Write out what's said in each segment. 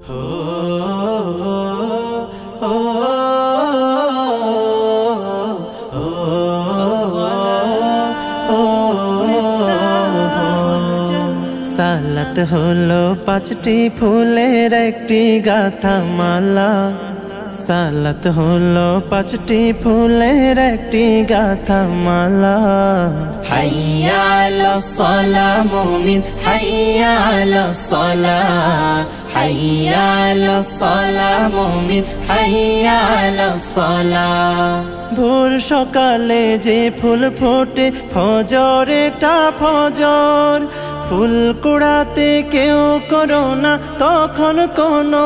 সালাত হলো পাঁচটি ফুলের একটি গাথা মালা। সালাত হলো পাঁচটি ফুলের একটি গাথা মালা। হাইয়া আলাস সালাহ মুমিন হাইয়া আলাস সালাহ, হাইয়া আলাস সালাহ মুমিন হাইয়া আলাস সালাহ। ভোর সকালে যে ফুল ফোটে ফজরেটা ফজর, ফুল কুড়াতে কেউ করো না তখন কোনো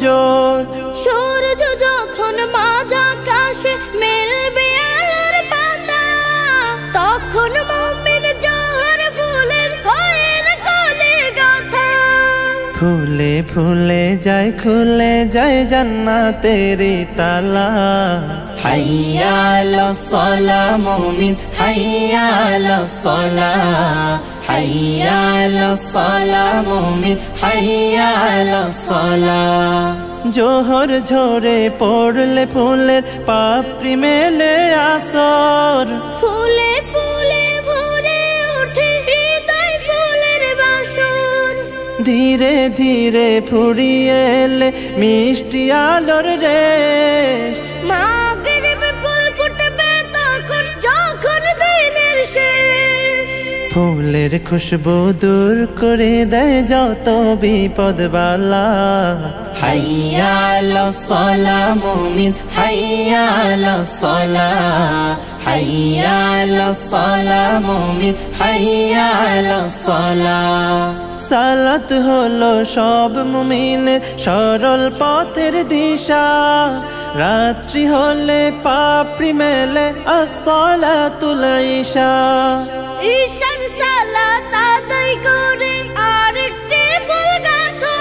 জোর। সূর্য যখন মাঝ আকাশে মেলবে আলোর পাতা, তখন মুমিন জোহর ফুলের হয়ে কোলে গাথা। ফুলে ফুলে যায় খুলে যায় জান্নাতেরি তালা। হাইয়া আলাস সালাহ মুমিন হাইয়া আলাস সালাহ, হাইয়া আলাস সালাহ মুমিন হাইয়া আলাস সালাহ। জোহর ঝরে পড়লে ফুলের পাপড়ি মেলে আসর, ফুলে ফুলে ভরে ওঠে হৃদয় ফুলের বাসর। ধীরে ধীরে ফুরিয়ে এলে মিষ্টি আলোর রেশ। মাগরিবে ফুল ফুটবে তখন যখন দিনের শেষ। ফুলের খুশবু দূর করে দেয় যত বিপদ বালা। হাইয়া আলাস সালাহ মুমিন হাইয়া আলাস সালাহ, হাইয়া আলাস সালাহ মুমিন হাইয়া আলাস সালাহ। সালাত হলো সব মুমিনের সরল পথের দিশা। রাত্রি হলে পাপড়ি মেলে আসসালাতুল ইশা। ঈশার সালাত আদায় করে আরেকটি ফুল গাঁথো,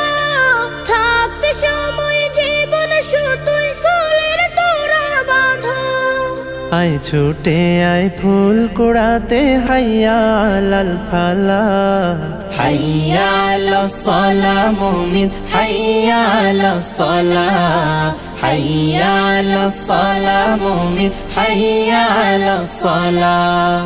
থাকতে সময় জীবন শুধুই ফুলের তোড়া বাঁধো। আয় ছুটে আয় ফুল কুড়াতে হাইয়া আলাল ফালা। হাইয়া আলাস সালাহ মুমিন হাইয়া আলাস সালাহ, হাইয়া আলাস সালাহ মুমিন হাইয়া আলাস সালাহ।